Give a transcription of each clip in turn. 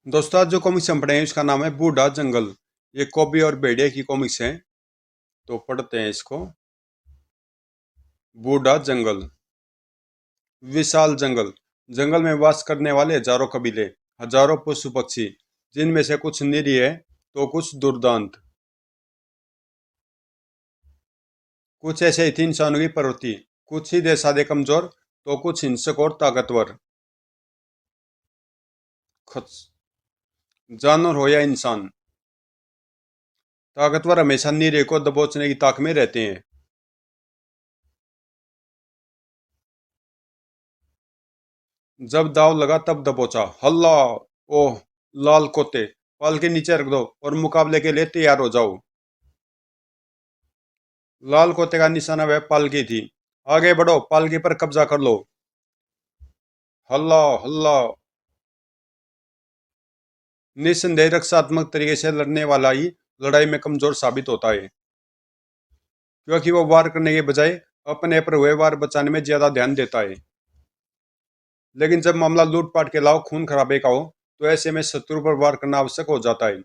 दोस्तों आज जो कॉमिक्स हम पढ़े हैं उसका नाम है बूढ़ा जंगल। ये कॉबी और भेड़िया की कॉमिक्स हैं। तो पढ़ते हैं इसको। बूढ़ा जंगल। विशाल जंगल। जंगल में वास करने वाले हजारों कबीले, हजारों पशु पक्षी, जिनमें से कुछ निरीह है तो कुछ दुर्दांत। कुछ ऐसे ही थी इंसानों की प्रवृत्ति, कुछ सीधे साधे कमजोर तो कुछ हिंसक और ताकतवर। खच- जानवर हो या इंसान, ताकतवर हमेशा निरीह को दबोचने की ताक में रहते हैं। जब दाव लगा तब दबोचा, हल्ला। ओह, लाल कोते, पाल के नीचे रख दो और मुकाबले के लिए तैयार हो जाओ। लाल कोते का निशाना वह पालकी थी। आगे बढ़ो, पालकी पर कब्जा कर लो। हल्ला हल्ला। निस्संदेह रक्षात्मक तरीके से लड़ने वाला ही लड़ाई में कमजोर साबित होता है, क्योंकि वो वार करने के बजाय अपने पर हुए वार बचाने में ज्यादा ध्यान देता है। लेकिन जब मामला लूटपाट के अलावा खून खराबे का हो, तो ऐसे में शत्रु पर वार करना आवश्यक हो जाता है।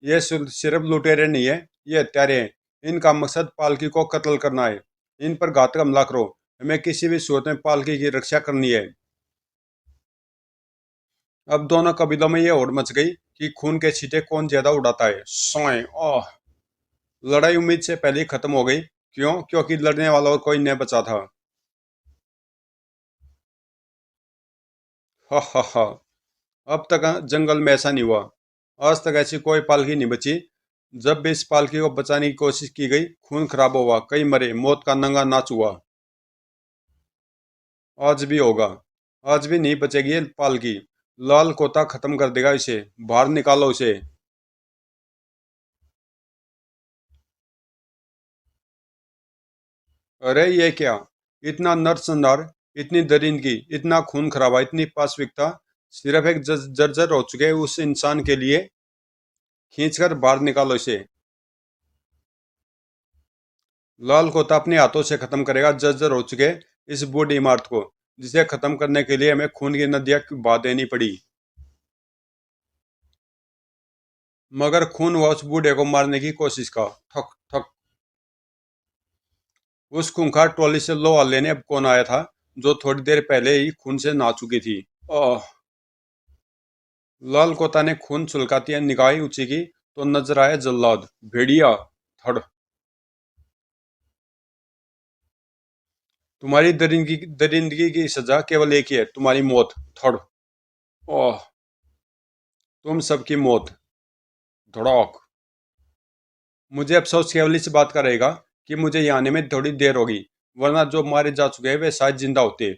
ये सिर्फ लुटेरे नहीं है, ये हत्यारे हैं। इनका मकसद पालकी को कत्ल करना है। इन पर घातक हमला करो, हमें किसी भी सूरत में पालकी की रक्षा करनी है। अब दोनों कबीलों में यह होड़ मच गई कि खून के छींटे कौन ज्यादा उड़ाता है। सोए ओह। लड़ाई उम्मीद से पहले ही खत्म हो गई। क्यों? क्योंकि लड़ने वाला और कोई नहीं बचा था। हा हा हा। अब तक जंगल में ऐसा नहीं हुआ। आज तक ऐसी कोई पालकी नहीं बची। जब भी इस पालकी को बचाने की कोशिश की गई, खून खराब हुआ, कई मरे, मौत का नंगा नाच हुआ। आज भी होगा। आज भी नहीं बचेगी ये पालकी। लाल कोता खत्म कर देगा इसे। बाहर निकालो उसे। अरे ये क्या! इतना नरसंहार, इतनी दरिंदगी, इतना खून खराबा, इतनी पाशविकता, सिर्फ एक जर्जर हो चुके उस इंसान के लिए। खींचकर बाहर निकालो इसे। लाल कोता अपने हाथों से खत्म करेगा जर्जर हो चुके इस बूढ़ी इमारत को, जिसे खत्म करने के लिए हमें खून की नदियां बहा देनी पड़ी। मगर खून हुआ उस बूढ़े को मारने की कोशिश का। ठक ठक। उस खूंखार ट्रॉली से लोहा लेने अब कौन आया था, जो थोड़ी देर पहले ही खून से नहा चुकी थी। ओह। लाल कोता ने खून सुलगाती निगाहें ऊंची की तो नजर आया जल्लाद, भेड़िया। थड़। तुम्हारी दरिंदगी की सजा केवल एक ही है, तुम्हारी मौत। थड़। ओह। तुम सबकी मौत। धड़ाक। मुझे अफसोस केवल इस बात का रहेगा कि मुझे यहाँ आने में थोड़ी देर होगी, वरना जो मारे जा चुके हैं वे शायद जिंदा होते।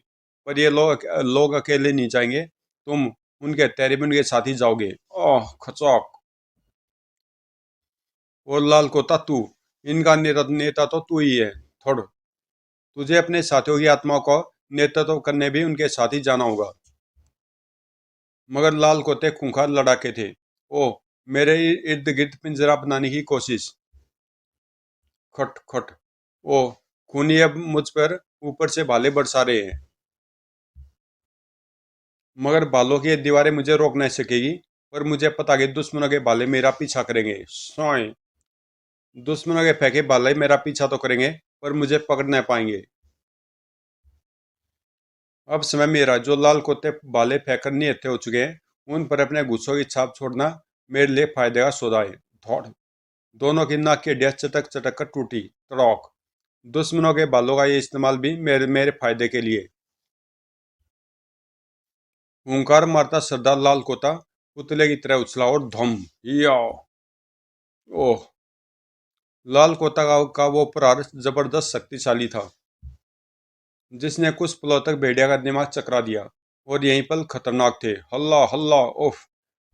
पर ये लोग अकेले नहीं जाएंगे। तुम उनके तेरे भी उनके साथ ही जाओगे। ओह खचौक। और लाल कोता तू, इनका नेता तो तू ही है। थोड़। तुझे अपने साथियों की आत्माओं को नेतृत्व करने भी उनके साथ ही जाना होगा। मगर लाल कोते खूंखार लड़ाके थे। ओह। मेरे इर्द गिर्द पिंजरा बनाने की कोशिश। खट खट। ओह। खूनी अब मुझ पर ऊपर से भाले बरसा रहे हैं। मगर भालों की ये दीवारें मुझे रोक नहीं सकेगी। पर मुझे पता कि दुश्मनों के भाले मेरा पीछा करेंगे। सोए। दुश्मनों के फेंके भाले मेरा पीछा तो करेंगे, पर मुझे पकड़ नहीं पाएंगे। अब समय मेरा, जो लाल कुत्ते भाले फेंककर निहत्थे हो चुके हैं, उन पर अपने गुस्सों की छाप छोड़ना मेरे लिए फायदे का सौदा है। थोड़। दोनों की नाक की हड्डियां चटक चटक कर टूटी। तड़ोक। दुश्मनों के बालों का ये इस्तेमाल भी मेरे मेरे फायदे के लिए। हुंकार मारता सरदार लाल कोता पुतले की तरह उछला और धम। या। ओह। लाल कोता का वो प्रहार जबरदस्त शक्तिशाली था, जिसने कुछ पलों तक भेड़िया का दिमाग चकरा दिया। और यही पल खतरनाक थे। हल्ला हल्ला। ओफ।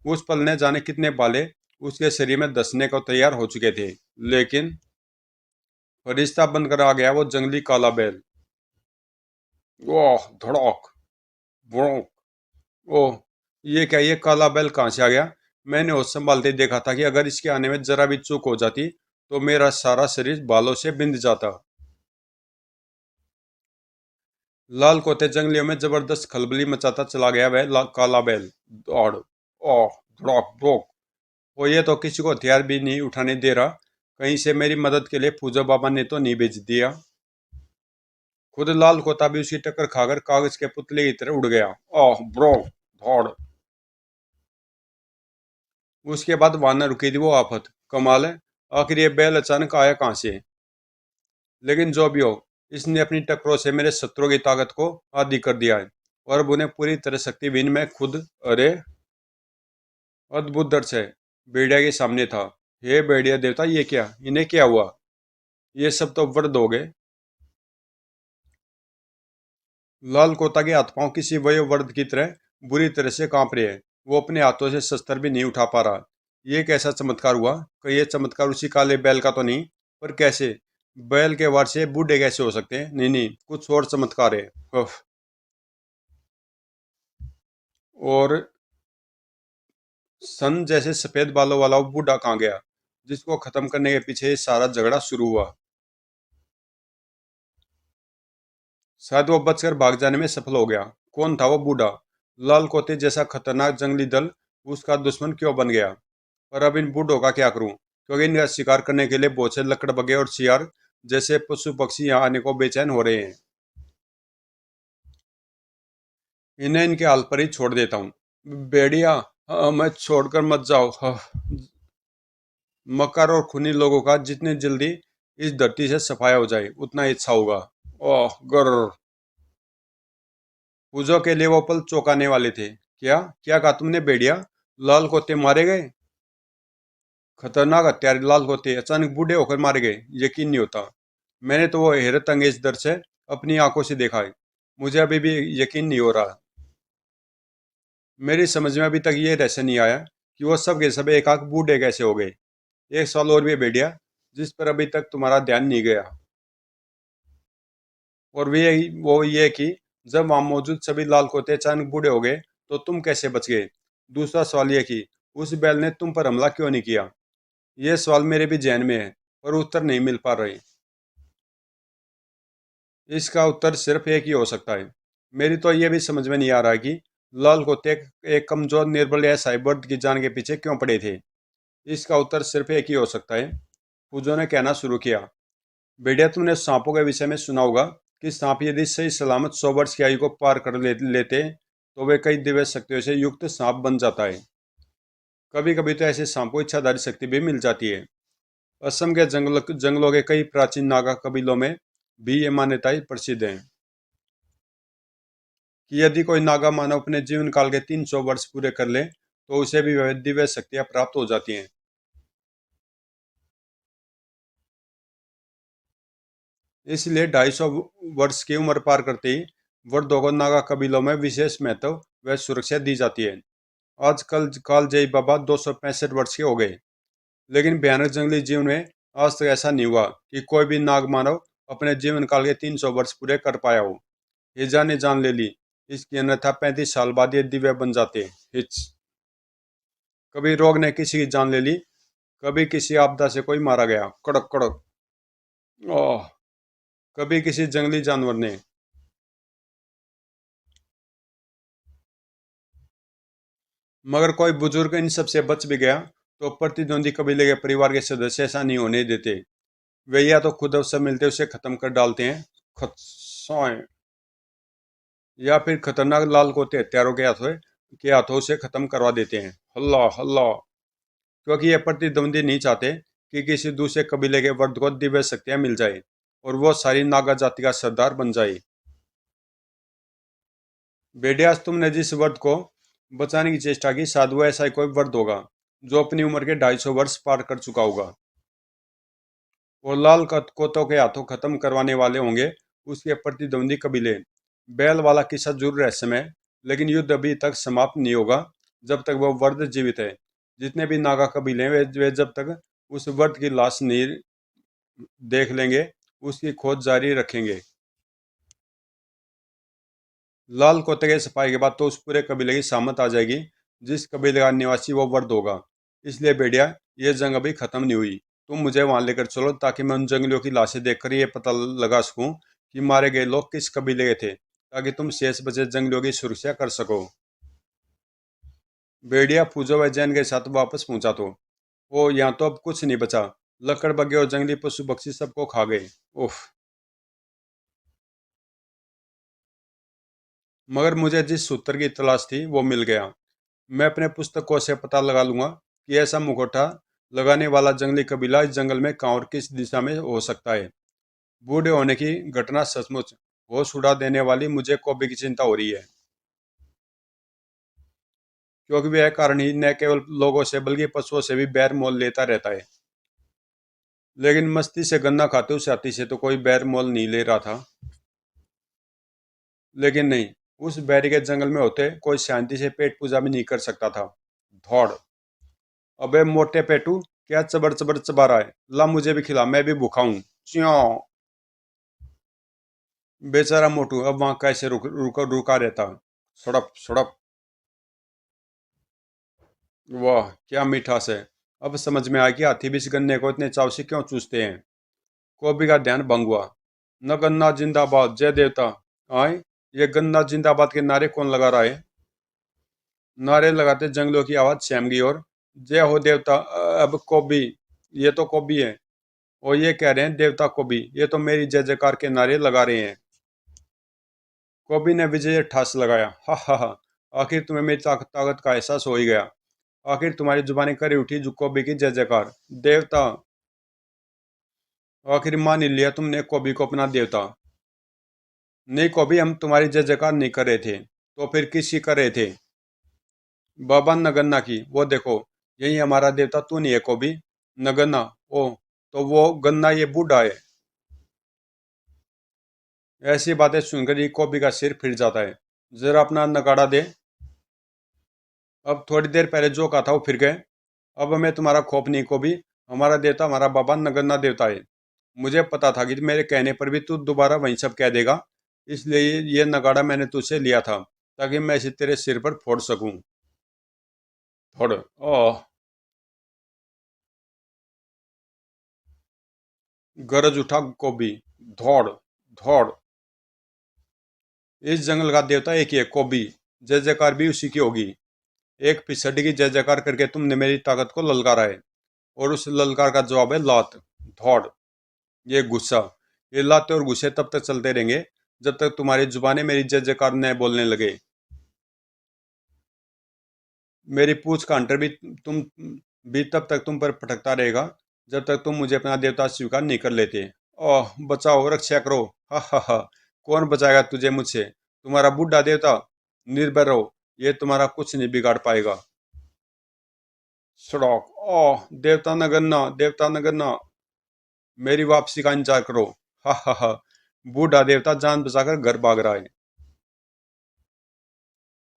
उस पल ने जाने कितने बाले उसके शरीर में धंसने को तैयार हो चुके थे। लेकिन फरिश्ता बनकर आ गया वो जंगली काला बैल। ओह धड़ाक। भौंक। ओह। ये काला बैल कहाँ से आ गया? मैंने होश संभालते ही देखा था कि अगर इसके आने में जरा भी चूक हो जाती तो मेरा सारा शरीर बालों से बिंध जाता। लाल कोते जंगलियों में जबरदस्त खलबली मचाता चला गया वह काला बैल। दौड़। ओह, धड़ाक धड़ाक। वो ये तो किसी को हथियार भी नहीं उठाने दे रहा। कहीं से मेरी मदद के लिए पूजा बाबा ने तो नहीं भेज दिया। खुद लाल कोता भी उसकी टक्कर खाकर कागज के पुतले की तरह उड़ गया। ओह ब्रो, धौड़। उसके बाद वहां न रुकी थी वो आफत। कमाल है, आखिर ये बैल अचानक आया कहाँ से। लेकिन जो भी हो, इसने अपनी टक्करों से मेरे शत्रुओं की ताकत को आदी कर दिया है। और अब उन्हें पूरी तरह शक्तिहीन मैं खुद। अरे, अद्भुत दृश्य है। भेड़िया के सामने था। हे भेड़िया देवता, ये क्या, इन्हें क्या हुआ। ये सब तो वृद्ध हो गए। लाल कोता के हाथ पांव किसी वयोवृद्ध की तरह बुरी तरह से कांप रहे हैं। वो अपने हाथों से शस्त्र भी नहीं उठा पा रहा। ये कैसा चमत्कार हुआ। कहीं ये चमत्कार उसी काले बैल का तो नहीं। पर कैसे, बैल के वार से बूढ़े कैसे हो सकते हैं। नहीं नहीं, कुछ और चमत्कार है। उफ। और सन जैसे सफेद बालों वाला वो बूढ़ा कहाँ गया, जिसको खत्म करने के पीछे ये सारा झगड़ा शुरू हुआ। शायद वो बचकर भाग जाने में सफल हो गया। कौन था वो बूढ़ा। लाल कोते जैसा खतरनाक जंगली दल उसका दुश्मन क्यों बन गया। और अब इन बूढ़ों का क्या करूं, क्योंकि इनका शिकार करने के लिए बहुत से लकड़बग्घे और शियार जैसे पशु पक्षी यहाँ आने को बेचैन हो रहे हैं। इन्हें इनके हाल पर ही छोड़ देता हूँ। भेड़िया, हाँ, मैं छोड़कर मत जाओ। हाँ। मकर और खूनी लोगों का जितनी जल्दी इस धरती से सफाया हो जाए उतना ही अच्छा होगा। ओह गर। पूजो के लिए वो पल चौंकाने वाले थे। क्या क्या कहा तुमने भेड़िया। लाल कोते मारे गए। खतरनाक हत्यारे लाल कोते अचानक बूढ़े होकर मारे गए, यकीन नहीं होता। मैंने तो वो हैरत अंगेज दृश्य अपनी आंखों से देखा है। मुझे अभी भी यकीन नहीं हो रहा। मेरी समझ में अभी तक ये रहस्य नहीं आया कि वो सब के सब एक आंख बूढ़े कैसे हो गए। एक सवाल और भी है भेड़िया, जिस पर अभी तक तुम्हारा ध्यान नहीं गया। और वो ये कि जब वहां मौजूद सभी लाल कोते अचानक बूढ़े हो गए तो तुम कैसे बच गए। दूसरा सवाल ये कि उस बैल ने तुम पर हमला क्यों नहीं किया। ये सवाल मेरे भी जहन में है, पर उत्तर नहीं मिल पा रहे। इसका उत्तर सिर्फ एक ही हो सकता है। मेरी तो ये भी समझ में नहीं आ रहा है कि लाल कुत्ते एक कमजोर निर्बल या साइबर्ड की जान के पीछे क्यों पड़े थे। इसका उत्तर सिर्फ एक ही हो सकता है। पूजो ने कहना शुरू किया। बेटिया, तुमने सांपों के विषय में सुना होगा कि सांप यदि सही सलामत 100 वर्ष की आयु को पार कर लेते तो वे कई दिव्य शक्तियों से युक्त सांप बन जाता है। कभी कभी तो ऐसे सांप को इच्छाधारी शक्ति भी मिल जाती है। असम के जंगलों के कई प्राचीन नागा कबीलों में भी ये मान्यताएं प्रसिद्ध हैं कि यदि कोई नागा मानव अपने जीवन काल के 300 वर्ष पूरे कर ले तो उसे भी वह दिव्य शक्तियां प्राप्त हो जाती हैं। इसलिए 250 वर्ष की उम्र पार करते ही वृद्धों को नागा कबीलों में विशेष महत्व व सुरक्षा दी जाती है। आजकल काल जय बाबा 265 वर्ष के हो गए। लेकिन भयानक जंगली जीवन में आज तक ऐसा नहीं हुआ कि कोई भी नाग मानव अपने जीवन काल के 300 वर्ष पूरे कर पाया हो। ये जाने जान ले ली, इसकी अन्यथा 35 साल बाद ये दिव्य बन जाते। हिच। कभी रोग ने किसी की जान ले ली, कभी किसी आपदा से कोई मारा गया, कड़क कड़क। ओह। कभी किसी जंगली जानवर ने। मगर कोई बुजुर्ग इन सब से बच भी गया तो प्रतिद्वंदी कबीले के परिवार के सदस्य ऐसा नहीं होने देते। वे या तो खुद अवसर मिलते उसे खत्म कर डालते हैं, खत्साएं, या फिर खतरनाक लाल कोते हत्यारों के हाथों उसे खत्म करवा देते हैं। हल्ला हल्ला। क्योंकि ये प्रतिद्वंदी नहीं चाहते कि किसी दूसरे कबीले के वर्द को दिव्य शक्तियां मिल जाए और वो सारी नागा जाति का सरदार बन जाए। बेडियास, तुमने जिस वर्द को बचाने की चेष्टा की शायद वो ऐसा ही कोई वर्द होगा जो अपनी उम्र के 250 वर्ष पार कर चुका होगा। और लाल कोतों के हाथों खत्म करवाने वाले होंगे उसके प्रतिद्वंदी कबीले। बैल वाला किस्सा जरूर रहस्यमय है, लेकिन युद्ध अभी तक समाप्त नहीं होगा जब तक वह वर्द जीवित है। जितने भी नागा कबीले हैं वे जब तक उस वर्द की लाश नहीं देख लेंगे उसकी खोज जारी रखेंगे। लाल कोते के सफाई के बाद तो उस पूरे कबीले की शामत आ जाएगी जिस कबीले का निवासी वो वर्द होगा। इसलिए बेटिया, ये जंग अभी खत्म नहीं हुई। तुम मुझे वहां लेकर चलो ताकि मैं उन जंगलियों की लाशें देखकर ये पता लगा सकूं कि मारे गए लोग किस कबीले के थे, ताकि तुम शेष बचे जंगलियों की सुरक्षा कर सको। भेड़िया पूजा व जैन के साथ वापस पहुंचा तो ओ यहाँ तो अब कुछ नहीं बचा। लकड़ बग्गे और जंगली पशु पक्षी सबको खा गए। उफ। मगर मुझे जिस सूत्र की तलाश थी वो मिल गया। मैं अपने पुस्तकों से पता लगा लूंगा कि ऐसा मुखौटा लगाने वाला जंगली कबीला इस जंगल में कहाँ और किस दिशा में हो सकता है। बूढ़े होने की घटना सचमुच होश उड़ा देने वाली। मुझे कॉबी की चिंता हो रही है, क्योंकि वह कारण ही न केवल लोगों से बल्कि पशुओं से भी बैर मोल लेता रहता है। लेकिन मस्ती से गन्ना खाते उस हाथी से तो कोई बैर मोल नहीं ले रहा था। लेकिन नहीं, उस बैरी के जंगल में होते कोई शांति से पेट पूजा भी नहीं कर सकता था। धौड़। अबे मोटे पेटू, क्या चबर चबर चबा रहा है? ला मुझे भी खिला, मैं भी भूखा हूं। च्यों। बेचारा मोटू अब वहां कैसे रुका रहता। सड़प सड़प। वाह क्या मिठास है। अब समझ में आया कि हाथी भी इस गन्ने को इतने चाव से क्यों चूसते हैं। कोबी का ध्यान भंग हुआ। न गन्ना जिंदाबाद, जय देवता। आए, ये गन्ना जिंदाबाद के नारे कौन लगा रहा है? नारे लगाते जंगलों की आवाज सैम गई और जय हो देवता। अब कोबी, ये तो कोबी है। और ये कह रहे हैं देवता कोबी, ये तो मेरी जय जयकार के नारे लगा रहे हैं। कोबी ने विजय ठास लगाया। हा हा हा। आखिर तुम्हें मेरी ताकत का एहसास हो ही गया। आखिर तुम्हारी जुबानी करी उठी जो कोबी की जय जयकार। देवता। आखिर मान ही लिया तुमने कोबी को अपना देवता। नहीं कोबी, हम तुम्हारी जय जयकार नहीं कर रहे थे, तो फिर किसकी कर रहे थे? बाबा नगन्ना की। वो देखो, यही हमारा देवता तू नहीं है कोबी। नगन्ना। ओ, तो वो गन्ना ये बूढ़ा है। ऐसी बातें सुनकर ही कोबी का सिर फिर जाता है। जरा अपना नगाड़ा दे। अब थोड़ी देर पहले जो कहा था वो फिर गए। अब हमें तुम्हारा खौफ नहीं कोबी। हमारा देवता हमारा बाबा नगन्ना देवता है। मुझे पता था कि मेरे कहने पर भी तू दोबारा वही सब कह देगा। इसलिए ये नगाड़ा मैंने तुझसे लिया था, ताकि मैं इसे तेरे सिर पर फोड़ सकूं। फोड़। ओह। गरज उठा कोबी। धौड़ धौड़। इस जंगल का देवता एक ही है कोबी। जय जयकार भी उसी की होगी। एक फिसड्डी की जय जयकार करके तुमने मेरी ताकत को ललकारा है, और उस ललकार का जवाब है लात। धौड़। ये गुस्सा। ये लाते और गुस्से तब तक चलते रहेंगे जब तक तुम्हारी जुबानें मेरी जय जयकार न बोलने लगे। मेरी पूछ का अंटर भी तुम भी तब तक तुम पर पटकता रहेगा जब तक तुम मुझे अपना देवता स्वीकार नहीं कर लेते। ओह बचाओ, रक्षा करो। हा हा हा। कौन बचाएगा तुझे मुझसे? तुम्हारा बूढ़ा देवता। निर्भय रहो, ये तुम्हारा कुछ नहीं बिगाड़ पाएगा। सड़क। ओह देवता नगन्ना, देवता नगन्ना, मेरी वापसी का इंतजार करो। हा हा हा। बूढ़ा देवता जान बचाकर घर भाग रहा है।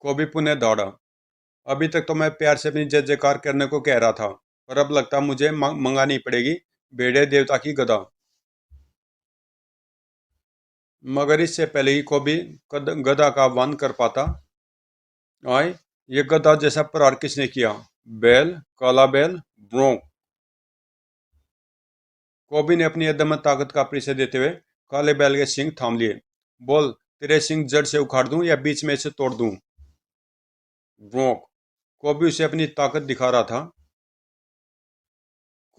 को भी पुनः दौड़ा। अभी तक तो मैं प्यार से अपनी जय जयकार करने को कह रहा था, पर अब लगता मुझे मंगानी पड़ेगी भेड़े देवता की गदा। मगर इससे पहले ही को भी गदा का आह्वान कर पाता। आए, ये गदा जैसा प्रहार किसने किया? बैल, काला बैल, ब्रोंक। कोबी ने अपनी अदम्य ताकत का परिचय देते हुए काले बैल के सिंग थाम लिए। बोल, तेरे सिंग जड़ से उखाड़ दूं या बीच में से तोड़ दूं? ब्रोंक। कोबी उसे अपनी ताकत दिखा रहा था।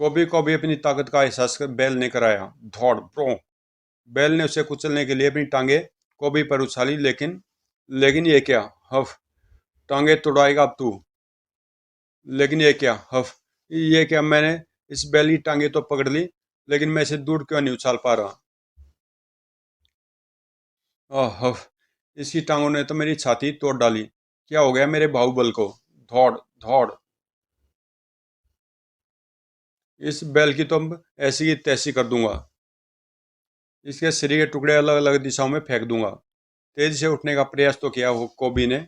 कोबी को भी अपनी ताकत का एहसास कर बैल ने कराया। धौड़ ब्रोंक। बैल ने उसे कुचलने के लिए अपनी टांगे कोबी पर उछाली, लेकिन लेकिन ये क्या? हफ। टांगे तोड़ाएगा अब तू? लेकिन ये क्या? हफ। ये क्या? मैंने इस बैल की टांगे तो पकड़ ली, लेकिन मैं इसे दूर क्यों नहीं उछाल पा रहा? आह हफ। इसकी टांगों ने तो मेरी छाती तोड़ डाली। क्या हो गया मेरे बाहुबल को? धौड़ धौड़। इस बैल की तो ऐसी की तैसी कर दूंगा। इसके शरीर के टुकड़े अलग अलग दिशाओं में फेंक दूंगा। तेजी से उठने का प्रयास तो किया वो कोबी ने,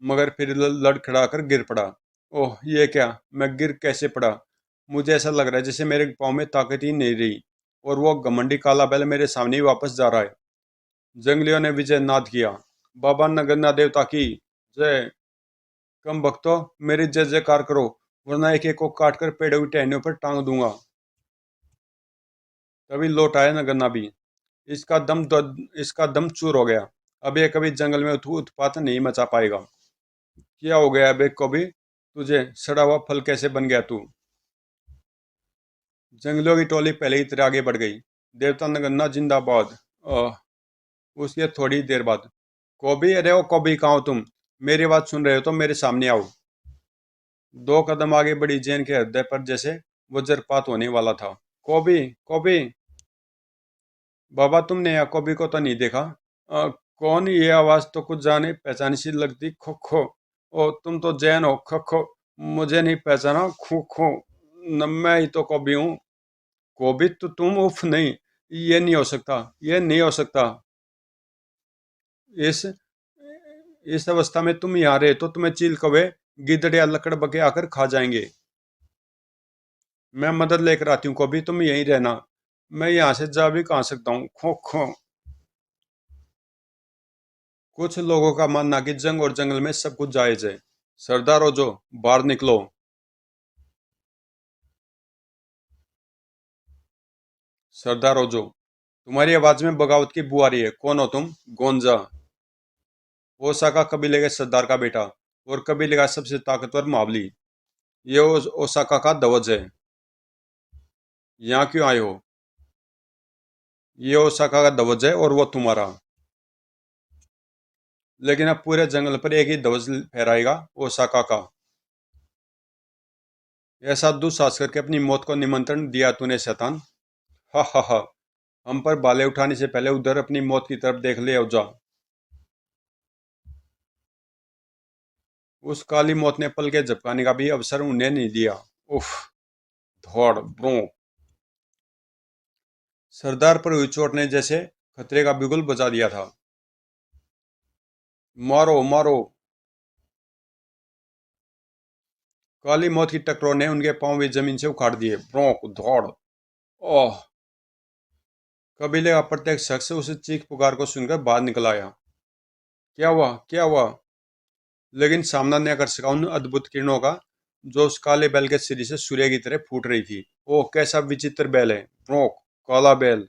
मगर फिर लड़खड़ाकर गिर पड़ा। ओह ये क्या? मैं गिर कैसे पड़ा? मुझे ऐसा लग रहा है जैसे मेरे पाँव में ताकत ही नहीं रही, और वो घमंडी काला बैल मेरे सामने ही वापस जा रहा है। जंगलियों ने विजय नाद किया। बाबा नगन्ना देवता की जय। कम भक्तों, मेरी जय जयकार करो, वरना एक एक को काट कर पेड़ों की टहनियों पर टांग दूंगा। तभी लौट आया नगन्ना भी। इसका दम चूर हो गया। अब ये कभी जंगल में उत्पात नहीं मचा पाएगा। क्या हो गया अबे को भी? तुझे सड़ा हुआ फल कैसे बन गया तू? जंगलियों की टोली पहले ही तरह आगे बढ़ गई। देवता नगन्ना जिंदाबाद। आह, उसके थोड़ी देर बाद, कॉबी, अरे ओ कॉबी, कहाँ हो तुम? मेरी बात सुन रहे हो तो मेरे सामने आओ। दो कदम आगे बढ़ी जैन के हृदय पर जैसे वज्रपात होने वाला था। कॉबी, कॉबी, बाबा तुमने यहाँ कॉबी को तो नहीं देखा? कौन? ये आवाज तो कुछ जाने पहचानी सी लगती। खो खो। ओ तुम तो जैन हो। खो खो। मुझे नहीं पहचाना? खो खो। न मैं ही तो कॉबी हूँ। कॉबी तो तुम? उफ नहीं, ये नहीं हो सकता, ये नहीं हो सकता। इस इस अवस्था में तुम यहाँ रहे तो तुम्हें चील कौवे, गिद्ध या लकड़ बके आकर खा जाएंगे। मैं मदद लेकर आती हूँ कॉबी, तुम यहीं रहना। मैं यहाँ से जा भी कहाँ सकता हूँ? खो खो। कुछ लोगों का मानना कि जंग और जंगल में सब कुछ जायज है। सरदार हो जो, बाहर निकलो। सरदार हो जो, तुम्हारी आवाज में बगावत की बू आ रही है। कौन हो तुम? गोंजा, ओसाका कबीले के सरदार का बेटा और कबीले का सबसे ताकतवर मावली। ये ओसाका का ध्वज है। यहाँ क्यों आए हो? ये ओसाका का ध्वज है और वो तुम्हारा। लेकिन अब पूरे जंगल पर एक ही ध्वज फहराएगा, ओसाका का। ऐसा दुस्साहस करके अपनी मौत को निमंत्रण दिया तूने शैतान। हा हा हा। हम पर बाले उठाने से पहले उधर अपनी मौत की तरफ देख ले जा। उस काली मौत ने पल के झपकाने का भी अवसर उन्हें नहीं दिया। उफ। धौड़ ब्रो। सरदार पर हुई चोट ने जैसे खतरे का बिगुल बजा दिया था। मारो मारो। काली मौत की टकरों ने उनके पांव भी जमीन से उखाड़ दिए। ब्रोंक दौड़। ओह। कबीले का प्रत्येक शख्स उस चीख पुकार को सुनकर बाहर निकल आया। क्या हुआ, क्या हुआ? लेकिन सामना न कर सका उन अद्भुत किरणों का जो उस काले बैल के सिर से सूर्य की तरह फूट रही थी। ओह कैसा विचित्र बैल है! ब्रोंक, काला बैल।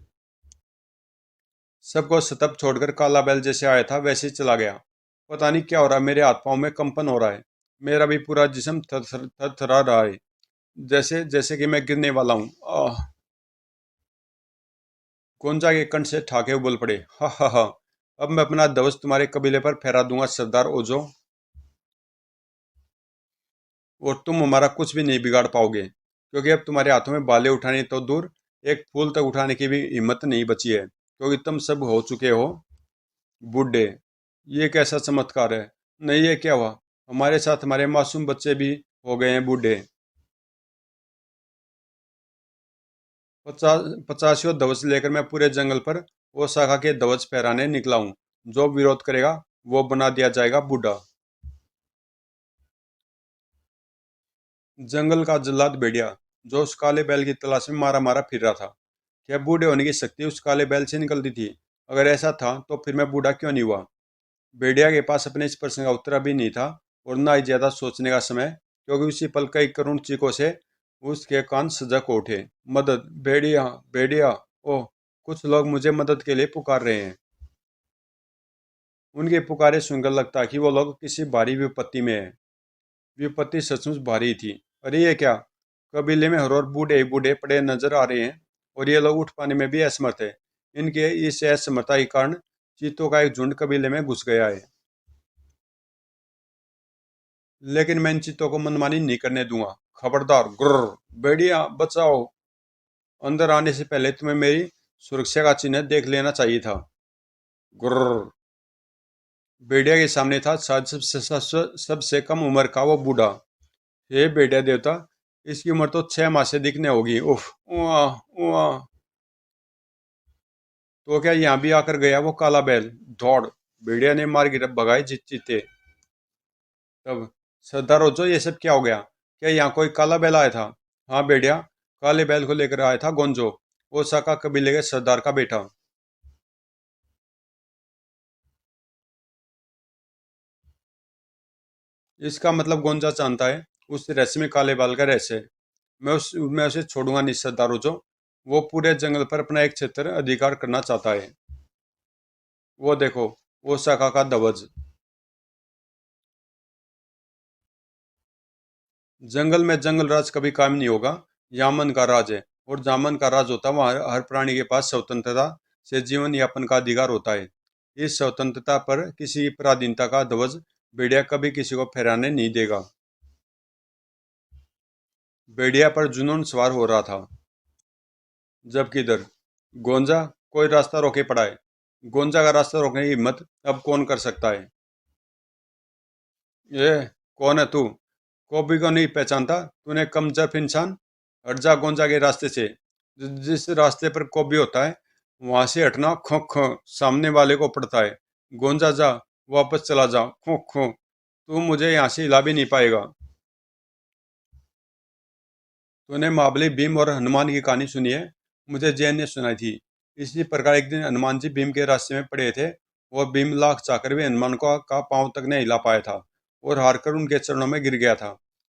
सबको सतब छोड़कर काला बैल जैसे आया था वैसे ही चला गया। पता नहीं क्या हो रहा है, मेरे हाथ पांव में कंपन हो रहा है। मेरा भी पूरा जिस्म थरथरा रहा है, जैसे जैसे कि मैं गिरने वाला हूँ। आह। गोंजा के कंठ से ठाके बोल पड़े। हा हा हा। अब मैं अपना ध्वज तुम्हारे कबीले पर फहरा दूंगा सरदार ओजो, और तुम हमारा कुछ भी नहीं बिगाड़ पाओगे, क्योंकि अब तुम्हारे हाथों में बाले उठाने तो दूर, एक फूल तक उठाने की भी हिम्मत नहीं बची है, क्योंकि तुम सब हो चुके हो बूढ़े। ये कैसा चमत्कार है? नहीं, ये क्या हुआ? हमारे साथ हमारे मासूम बच्चे भी हो गए हैं बूढ़े। 50 ध्वज लेकर मैं पूरे जंगल पर वो शाखा के ध्वज फहराने निकला हूँ। जो विरोध करेगा वो बना दिया जाएगा बूढ़ा। जंगल का जल्लाद भेड़िया, जो उस काले बैल की तलाश में मारा मारा फिर रहा था। क्या बूढ़े होने की शक्ति उस काले बैल से निकलती थी? अगर ऐसा था तो फिर मैं बूढ़ा क्यों नहीं हुआ? भेड़िया के पास अपने इस प्रश्न का उत्तर अभी नहीं था, और ना ही ज्यादा सोचने का समय, क्योंकि उसी पल कई करुण चीखों से उसके कान सजग हो उठे। मदद! भेड़िया, भेड़िया! ओह, कुछ लोग मुझे मदद के लिए पुकार रहे हैं। उनके पुकारे सुनकर लगता कि वो लोग किसी भारी विपत्ति में है। विपत्ति सचमुच भारी थी। अरे ये क्या! कबीले में हर ओर बूढ़े ही बूढ़े पड़े नजर आ रहे हैं, और ये लोग उठ पाने में भी असमर्थ है। इनके इस असमर्थता के कारण चीतों का एक झुंड कबीले में घुस गया है। लेकिन मैं इन चीतों को मनमानी नहीं करने दूंगा। खबरदार! गुर्र! भेड़िया बचाओ! अंदर आने से पहले तुम्हें मेरी सुरक्षा का चिन्ह देख लेना चाहिए था। गुर्र! भेड़िया के सामने था शायद सबसे कम उम्र का वो बूढ़ा। हे भेड़िया देवता, इसकी उम्र तो 6 माह से दिखने होगी। उफ! उआ! उआ! तो क्या यहाँ भी आकर गया वो काला बैल? दौड़! भेड़िया ने मार गिर भगाए जीत चीते। तब, सरदार जो ये सब क्या हो गया? क्या यहाँ कोई काला बैल आया था? हाँ भेड़िया, काले बैल को लेकर आया था गोंजो, ओसाका कबीले के सरदार का बेटा। इसका मतलब गोंजा जानता है उस रहस्य में काले बाल का रहस्य। मैं उसे छोड़ूंगा नहीं सरदार जो। वो पूरे जंगल पर अपना एक क्षेत्र अधिकार करना चाहता है। वो देखो, ओसाका का ध्वज। जंगल में जंगल राज कभी काम नहीं होगा। यामन का राज है, और जामन का राज होता है वहाँ हर प्राणी के पास स्वतंत्रता से जीवन यापन का अधिकार होता है। इस स्वतंत्रता पर किसी पराधीनता का ध्वज भेड़िया कभी किसी को फहराने नहीं देगा। भेड़िया पर जुनून सवार हो रहा था। जबकि इधर गोंजा कोई रास्ता रोके पड़ा है। गोंजा का रास्ता रोकने की हिम्मत अब कौन कर सकता है? ये कौन है तू? कॉपी को नहीं पहचानता? तूने कमजोर इंसान, हट जा गोंजा के रास्ते से। जिस रास्ते पर कॉपी होता है वहां से हटना खो खो सामने वाले को पड़ता है। गोंजा जा, वापस चला जा, खो खो। तू मुझे यहाँ से हिला भी नहीं पाएगा। तूने महाबली भीम और हनुमान की कहानी सुनी है? मुझे जैन ने सुनाई थी। इसी प्रकार एक दिन हनुमान जी भीम के रास्ते में पड़े थे, और भीम लाख चाकर भी हनुमान का पांव तक नहीं हिला पाया था, और हारकर उनके चरणों में गिर गया था।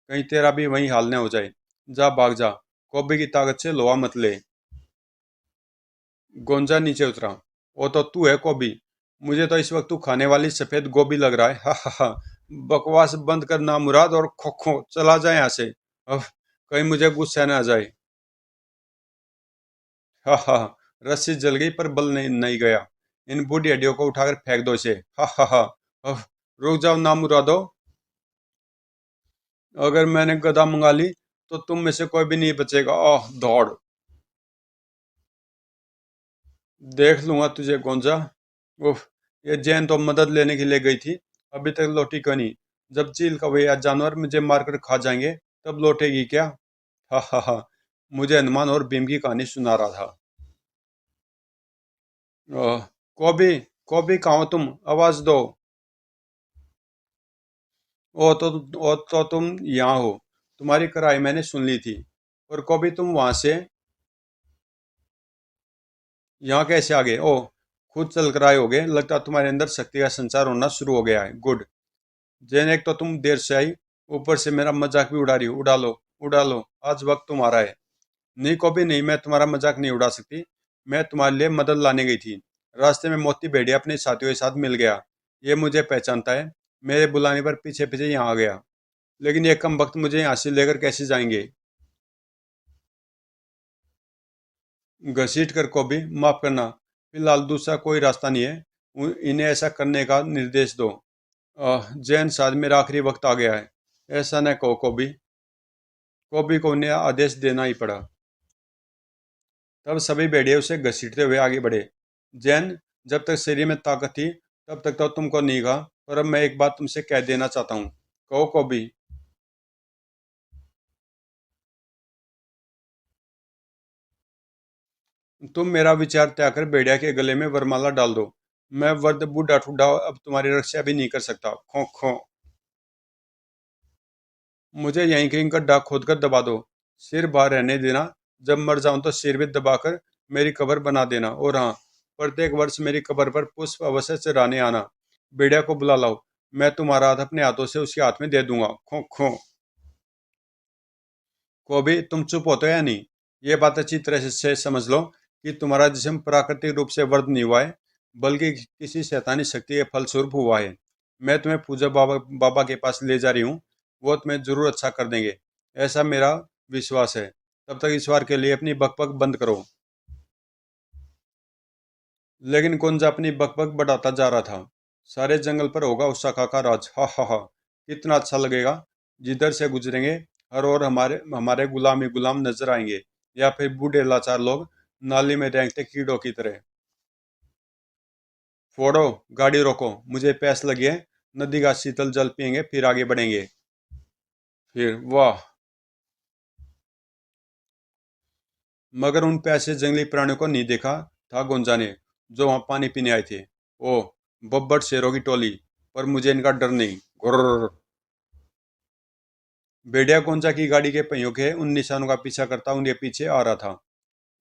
कहीं तेरा भी वही हाल न हो जाए। जा भाग जा, कौबे की ताकत से लोहा मत ले। गोंजा नीचे उतरा। वो तो तू है कौबी। मुझे तो इस वक्त तू खाने वाली सफेद गोभी लग रहा है। हा हा हा। बकवास बंद कर ना मुराद, और खो खो चला जाए यहाँ से। अब कहीं मुझे गुस्सा न आ जाए। हा हा हा। रस्सी जल गई पर बल नहीं गया। इन बूढ़ी हड्डियों को उठाकर फेंक दो इसे। हा हा हा। अब रुक जाओ ना मुरादो। अगर मैंने गदा मंगा ली तो तुम में से कोई भी नहीं बचेगा। आह दौड़। देख लूंगा तुझे गोंजा। उफ। ये जैन तो मदद लेने के लिए गई थी, अभी तक लौटी क्यों नहीं? जब चील कौवे या जानवर मुझे मारकर खा जाएंगे तब लौटेगी क्या? हा हा हा। मुझे हनुमान और भीम की कहानी सुना रहा था। ओह, कौबी, कौबी कहाँ हो तुम? आवाज दो। ओ तो तुम यहाँ हो। तुम्हारी कराई मैंने सुन ली थी। और कौबी तुम वहां से यहाँ कैसे आ गए? ओह, खुद चल कर आए होगे। लगता है तुम्हारे अंदर शक्ति का संचार होना शुरू हो गया है। गुड। जैन, एक तो तुम देर से आई, ऊपर से मेरा मजाक भी उड़ा रही हो। उड़ा लो, उड़ा लो, आज वक्त तुम्हारा है। नहीं कभी नहीं, मैं तुम्हारा मजाक नहीं उड़ा सकती। मैं तुम्हारे लिए मदद लाने गई थी। रास्ते में मोती भेड़िया अपने साथियों के साथ मिल गया। ये मुझे पहचानता है। मेरे बुलाने पर पीछे पीछे यहाँ आ गया। लेकिन ये कम वक्त मुझे यहाँ से लेकर कैसे जाएंगे? घसीट कर को भी माफ करना। फिलहाल दूसरा कोई रास्ता नहीं है। इन्हें ऐसा करने का निर्देश दो। जैन, शायद मेरा आखिरी वक्त आ गया है। ऐसा न कहो कॉबी। कॉबी को उन्हें आदेश देना ही पड़ा। तब सभी भेड़िए उसे घसीटते हुए आगे बढ़े। जैन, जब तक शरीर में ताकत थी तब तक तो तुमको नहीं कहा, पर अब मैं एक बात तुमसे कह देना चाहता हूँ। कहो कॉबी। तुम मेरा विचार त्याग कर भेड़िया के गले में वरमाला डाल दो। मैं वर्द बूढ़ा ठुड्डा अब तुम्हारी रक्षा भी नहीं कर सकता। खो खो। मुझे यहीं कहीं गड्ढा खोद कर दबा दो। सिर बाहर रहने देना। जब मर जाऊं तो सिर भी दबाकर मेरी कब्र बना देना। और हाँ, प्रत्येक वर्ष मेरी कब्र पर पुष्प अवश्य चढ़ाने आना। भेड़िया को बुला लाओ। मैं तुम्हारा हाथ अपने हाथों से उसके हाथ में दे दूंगा। खो खो। को भी तुम चुप होते हो या नहीं? ये बात अच्छी तरह से समझ लो कि तुम्हारा जिस्म प्राकृतिक रूप से वर्ध नहीं हुआ है, बल्कि किसी शैतानी शक्ति के फलस्वरूप हुआ है। मैं तुम्हें पूजा बाबा बाबा के पास ले जा रही हूँ। वो तुम्हें जरूर अच्छा कर देंगे, ऐसा मेरा विश्वास है। तब तक ईश्वर के लिए अपनी बकबक बंद करो। लेकिन कुंज अपनी बकबक बढ़ाता जा रहा था। सारे जंगल पर होगा उस शाखा का राज। हा हा हा। कितना अच्छा लगेगा। जिधर से गुजरेंगे हर और हमारे हमारे गुलाम ही गुलाम नजर आएंगे, या फिर बूढ़े लाचार लोग नाली में रेंगते कीड़ों की तरह। फोड़ो, गाड़ी रोको, मुझे प्यास लगी है। नदी का शीतल जल पियेंगे फिर आगे बढ़ेंगे। फिर वाह। मगर उन प्यासे जंगली प्राणियों को नहीं देखा था गुंजा ने, जो वहां पानी पीने आए थे। ओ, बब्बर शेरों की टोली। पर मुझे इनका डर नहीं। गुर्र। भेड़िया गोंजा की गाड़ी के पहियों के उन निशानों का पीछा करता उनके पीछे आ रहा था।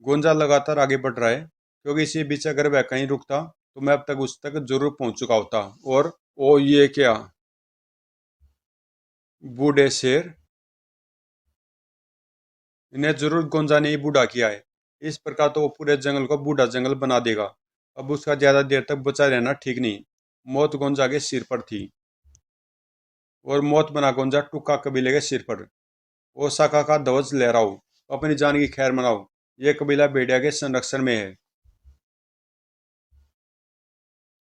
गोंजा लगातार आगे बढ़ रहा है, क्योंकि इसी बीच अगर वह कहीं रुकता तो मैं अब तक उस तक जरूर पहुंच चुका होता। और ओ ये क्या? बूढ़े शेर। इन्हें जरूर गोंजा ने ही बूढ़ा किया है। इस प्रकार तो वो पूरे जंगल को बूढ़ा जंगल बना देगा। अब उसका ज्यादा देर तक बचा रहना ठीक नहीं। मौत गोंजा के सिर पर थी। और मौत बना गोंजा टुक्का कबीले के सिर पर। ओसाका का ध्वज लहराओ, अपनी जान की खैर मनाओ। ये कबीला भेड़िया के संरक्षण में है।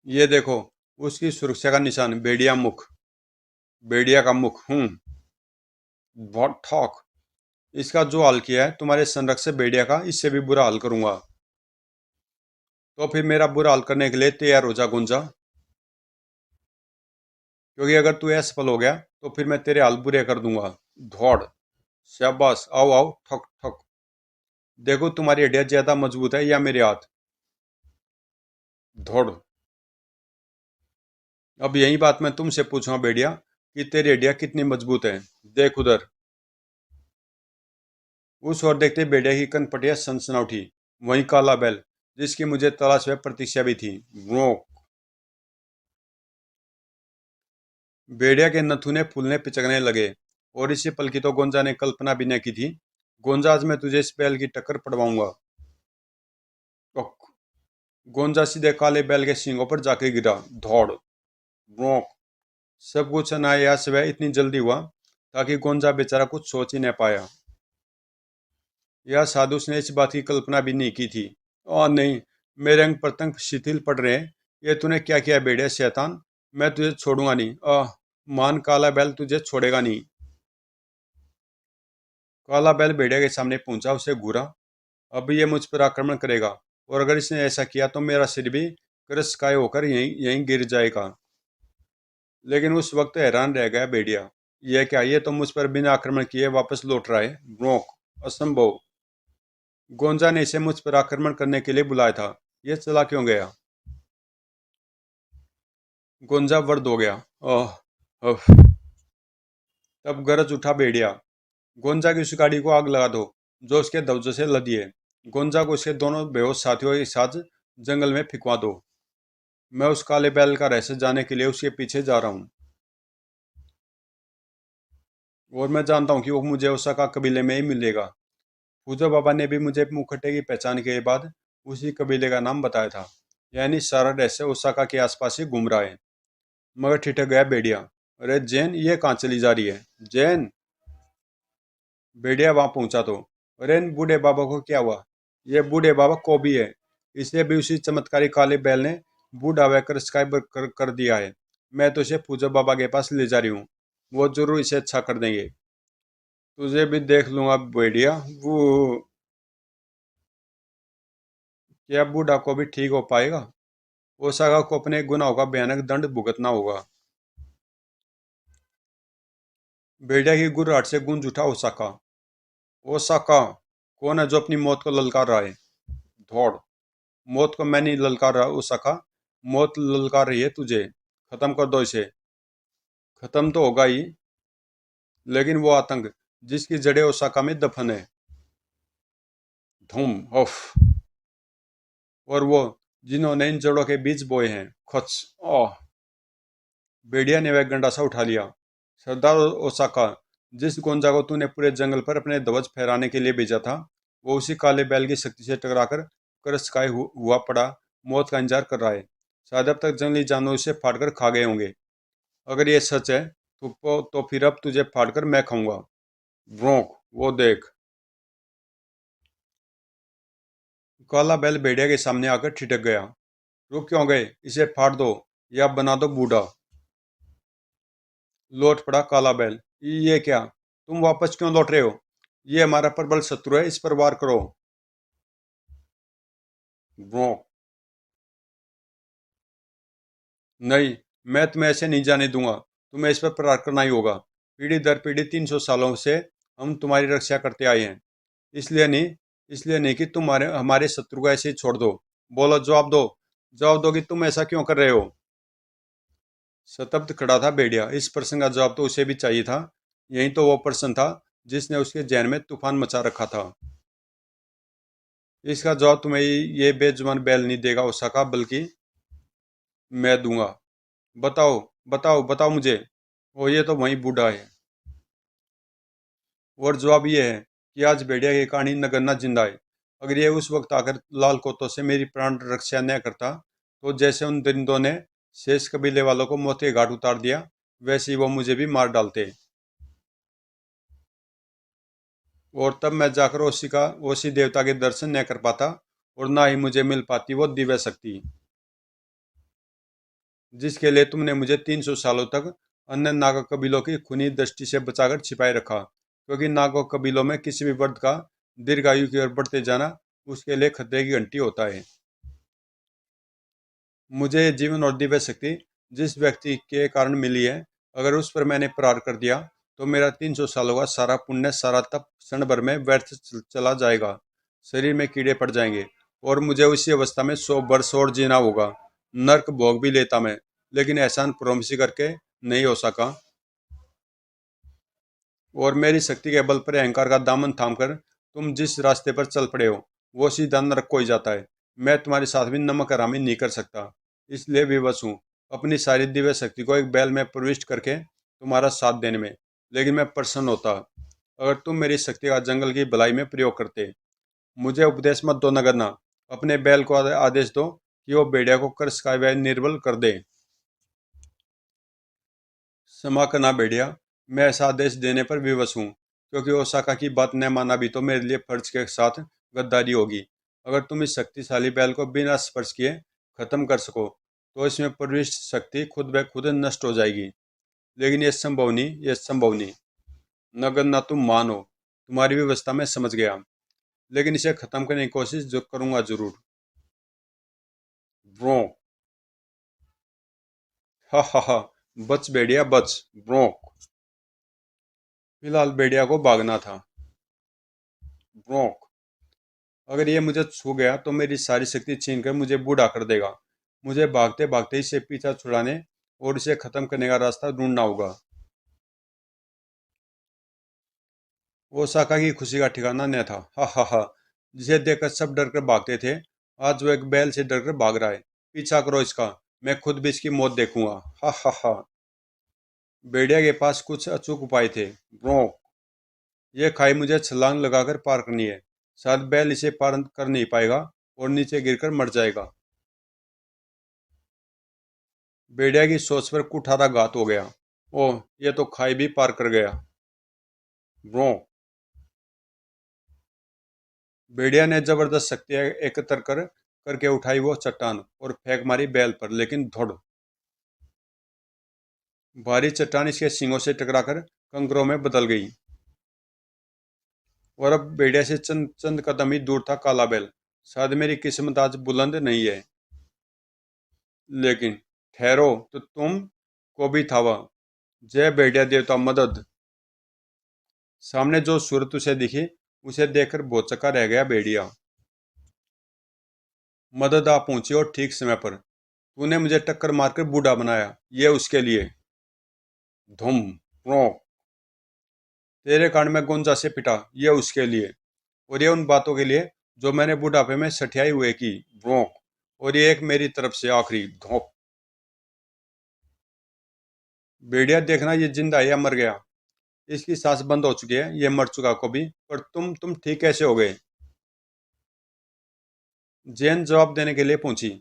ये देखो, उसकी सुरक्षा का निशान, भेड़िया मुख, भेड़िया का मुख। बहुत ठॉक। इसका जो हाल किया है तुम्हारे संरक्षक भेड़िया का, इससे भी बुरा हाल करूंगा। तो फिर मेरा बुरा हाल करने के लिए तैयार हो जा गुंजा, क्योंकि अगर तू असफल हो गया तो फिर मैं तेरे हाल बुरे कर दूंगा। धौड़। शाबाश, आओ आओ, ठक ठक। देखो तुम्हारी हड्डियां ज्यादा मजबूत है या मेरे हाथ। धौड़। अब यही बात मैं तुमसे पूछूंगा भेड़िया, कि तेरी हड्डियां कितनी मजबूत है। देख उधर। उस ओर देखते भेड़िया की कनपटियां सनसना उठी। वहीं काला बैल, जिसकी मुझे तलाश व प्रतीक्षा भी थी। वो भेड़िया के नथुने फूलने पिचकने लगे। और इसी पल की तो गोंजा ने कल्पना भी न की थी। गोंजा, आज मैं तुझे इस बैल की टक्कर पड़वाऊंगा। गोंजा सीधे काले बैल के सींगों पर जाके गिरा। धौड़। भौंक। सब कुछ अनायास व इतनी जल्दी हुआ ताकि गोंजा बेचारा कुछ सोच ही न पाया। यह साधु ने इस बात की कल्पना भी नहीं की थी। और नहीं, मेरे अंग प्रत्यंग शिथिल पड़ रहे हैं। ये तूने क्या किया बेड़े शैतान। मैं तुझे छोड़ूंगा नहीं। मान, काला बैल तुझे छोड़ेगा नहीं। काला बैल भेड़िया के सामने पहुंचा, उसे घूरा। अब ये मुझ पर आक्रमण करेगा, और अगर इसने ऐसा किया तो मेरा सिर भी क्रशकाय होकर यहीं यहीं गिर जाएगा। लेकिन उस वक्त हैरान रह गया भेड़िया। यह क्या, ये तो मुझ पर बिना आक्रमण किए वापस लौट रहा है। ब्रोक। असंभव। गोंजा ने इसे मुझ पर आक्रमण करने के लिए बुलाया था। यह चला क्यों गया। गोंजा वर्द हो गया। ओह। अफ। तब गरज उठा भेड़िया, गोंजा की उस गाड़ी को आग लगा दो जो उसके दवजों से लदी है। गोंजा को उसके दोनों बेहोश साथियों के साथ जंगल में फिकवा दो। मैं उस काले बैल का रहस्य जानने के लिए उसके पीछे जा रहा हूँ। और मैं जानता हूँ कि वो मुझे ओसाका कबीले में ही मिलेगा। पूजा बाबा ने भी मुझे मुखट्टे की पहचान के बाद उसी कबीले का नाम बताया था। यानी सारा रहस्य ओसाका के आसपास ही घूम रहा है। मगर ठिठक गया भेड़िया। अरे जैन, ये कहाँ चली जा रही है। जैन। भेड़िया वहां पहुंचा तो, अरे इन बूढ़े बाबा को क्या हुआ। ये बूढ़े बाबा को भी है। इसे भी उसी चमत्कारी काले बैल ने बूढ़ा वहकर कर दिया है। मैं तो इसे पूजा बाबा के पास ले जा रही हूँ। वो जरूर इसे अच्छा कर देंगे। तुझे भी देख लूंगा भेड़िया। वो क्या बूढ़ा को भी ठीक हो पाएगा। ओसाका को अपने गुनाहों का भयानक दंड भुगतना होगा। भेड़िया की गुर्राहट से गूंज उठा ओसाका। ओसाका, कौन है जो अपनी मौत को ललकार रहा है। धौड़। मौत को मैं नहीं ललकार रहा ओसाका, मौत ललकार रही है तुझे। खत्म कर दो इसे। खत्म तो होगा ही, लेकिन वो आतंक जिसकी जड़ें ओसाका में दफन है। धूम। उफ। और वो जिन्होंने इन जड़ों के बीज बोए हैं। खच। ओह। भेड़िया ने वह गंडासा उठा लिया। सरदार ओसाका, जिस गोंजा को तूने पूरे जंगल पर अपने ध्वज फहराने के लिए भेजा था, वो उसी काले बैल की शक्ति से टकराकर करस्काय हुआ पड़ा मौत का इंतजार कर रहा है। शायद अब तक जंगली जानवर उसे फाड़कर खा गए होंगे। अगर ये सच है तो फिर अब तुझे फाड़कर मैं खाऊंगा। ब्रोंक। वो देख। काला बैल भेड़िया के सामने आकर ठिठक गया। रुक क्यों गए, इसे फाड़ दो या बना दो बूढ़ा। लौट पड़ा काला बैल। ये क्या, तुम वापस क्यों लौट रहे हो। ये हमारा प्रबल शत्रु है, इस पर वार करो। ब्रोंक। नहीं, मैं तुम्हें ऐसे नहीं जाने दूंगा। तुम्हें इस पर प्रहार करना ही होगा। पीढ़ी दर पीढ़ी 300 सालों से हम तुम्हारी रक्षा करते आए हैं। इसलिए नहीं कि तुम्हारे हमारे शत्रु को ऐसे ही छोड़ दो। बोलो, जवाब दो। जवाब दो कि तुम ऐसा क्यों कर रहे हो। सतब्द खड़ा था भेड़िया। इस प्रश्न का जवाब तो उसे भी चाहिए था। यही तो वो प्रश्न था जिसने उसके जहन में तूफान मचा रखा था। इसका जवाब तुम्हें ये बेजुबान बैल नहीं देगा ओसाका, बल्कि मैं दूंगा। बताओ, बताओ, बताओ मुझे। ओ, ये तो वही बूढ़ा है। और जवाब ये है कि आज भेड़िया की कहानी नगन्ना जिंदा है। अगर ये उस वक्त आकर लाल कोतों से मेरी प्राण रक्षा न करता, तो जैसे उन दरिंदों ने शेष कबीले वालों को मौत के घाट उतार दिया, वैसे ही वो मुझे भी मार डालते। और तब मैं जाकर उसी देवता के दर्शन न कर पाता और ना ही मुझे मिल पाती वो दिव्य शक्ति जिसके लिए तुमने मुझे 300 सालों तक अन्य नागा कबीलों की खूनी दृष्टि से बचाकर छिपाए रखा, क्योंकि नागो कबीलों में किसी भी वर्द का दीर्घायु की ओर बढ़ते जाना उसके लिए खतरे की घंटी होता है। मुझे ये जीवन और दिव्य शक्ति जिस व्यक्ति के कारण मिली है, अगर उस पर मैंने प्रहार कर दिया तो मेरा 300 सालों का सारा पुण्य, सारा तप क्षण भर में व्यर्थ चला जाएगा। शरीर में कीड़े पड़ जाएंगे और मुझे उसी अवस्था में 100 वर्ष और जीना होगा। नर्क भोग भी लेता मैं, लेकिन एहसान प्रोमिस करके नहीं हो सका। और मेरी शक्ति के बल पर अहंकार का दामन थामकर तुम जिस रास्ते पर चल पड़े हो वो सीधा नरक को ही जाता है। मैं तुम्हारे साथ भी नमक हरामी नहीं कर सकता, इसलिए विवश हूँ अपनी सारी दिव्य शक्ति को एक बैल में प्रविष्ट करके तुम्हारा साथ देने में। लेकिन मैं प्रसन्न होता अगर तुम मेरी शक्ति का जंगल की भलाई में प्रयोग करते। मुझे उपदेश मत दो नगरना, अपने बैल को आदेश दो कि वो भेड़िया को कर्ष का वह निर्बल कर दे। क्षमा करना भेड़िया, मैं ऐसा आदेश देने पर विवश हूँ, क्योंकि ओसाका की बात न माना भी तो मेरे लिए फर्ज के साथ गद्दारी होगी। अगर तुम इस शक्तिशाली बैल को बिना स्पर्श किए खत्म कर सको तो इसमें प्रविष्ट शक्ति खुद ब खुद नष्ट हो जाएगी। लेकिन ये संभव नहीं, ये संभव नहीं। नगर ना तुम मानो, तुम्हारी व्यवस्था में समझ गया, लेकिन इसे खत्म करने की कोशिश जो करूंगा जरूर। ब्रो, हा हा हा, बच भेड़िया बच। ब्रो, फिलहाल भेड़िया को भागना था। ब्रो, अगर ये मुझे छू गया तो मेरी सारी शक्ति छीन कर मुझे बूढ़ा कर देगा। मुझे भागते भागते इसे पीछा छुड़ाने और इसे खत्म करने का रास्ता ढूंढना होगा। ओसाका की खुशी का ठिकाना न था। हा हा हा, जिसे देखकर सब डरकर भागते थे, आज वो एक बैल से डरकर भाग रहा है। पीछा करो इसका, मैं खुद भी इसकी मौत देखूंगा। हा हा हा। भेड़िया के पास कुछ अचूक उपाय थे। ब्रो, ये खाई मुझे छलांग लगाकर पार करनी है। शायद बैल इसे पार कर नहीं पाएगा और नीचे गिरकर मर जाएगा। भेड़िया की सोच पर कुठारा घात हो गया। ओह, ये तो खाई भी पार कर गया। ब्रो, भेड़िया ने जबरदस्त शक्ति एकत्र करके उठाई वो चट्टान और फेंक मारी बैल पर, लेकिन धड़, भारी चट्टान इसके सींगों से टकराकर कंकरों में बदल गई। और अब भेड़िया से चंद चंद कदम ही दूर था काला बैल। शायद मेरी किस्मत आज बुलंद नहीं है। लेकिन ठहरो, तो तुम को भी था वह। जय भेड़िया देवता मदद। सामने जो सूरत उसे दिखी उसे देखकर भौचक्का रह गया भेड़िया। मदद आ पहुंची और ठीक समय पर। तूने मुझे टक्कर मारकर बूढ़ा बनाया, ये उसके लिए। धुम, प्रो, तेरे कारण मैं गुंजा से पिटा, ये उसके लिए। और ये उन बातों के लिए जो मैंने बुढ़ापे में सठियाई हुए की। ब्रो, और ये एक मेरी तरफ से आखिरी धोप। भेड़िया देखना ये जिंदा है या मर गया। इसकी सांस बंद हो चुकी है, ये मर चुका को भी। पर तुम ठीक कैसे हो गए? जैन जवाब देने के लिए पूछी।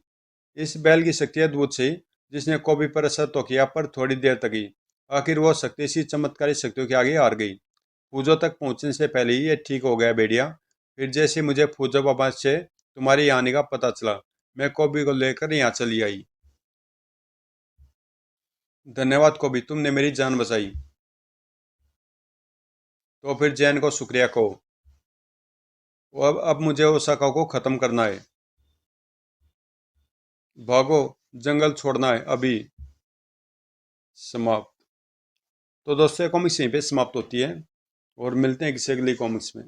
इस बैल की शक्ति अद्भुत थी, जिसने कॉबी पर असर तो किया पर थोड़ी देर तक ही। आखिर वो शक्ति इसी चमत्कारी शक्तियों के आगे हार गई। फूजो तक पहुंचने से पहले ही ये ठीक हो गया भेड़िया। फिर जैसे मुझे फूजो बाबा से तुम्हारी आने का पता चला, मैं कॉबी को लेकर यहाँ चली आई। धन्यवाद कॉबी, तुमने मेरी जान बचाई। तो फिर जैन को शुक्रिया कहो। अब मुझे ओसाका को खत्म करना है। भागो, जंगल छोड़ना है अभी। समाप्त। तो दोस्तों, कॉमिक्स यहीं पे समाप्त होती है और मिलते हैं किसी अगली कॉमिक्स में।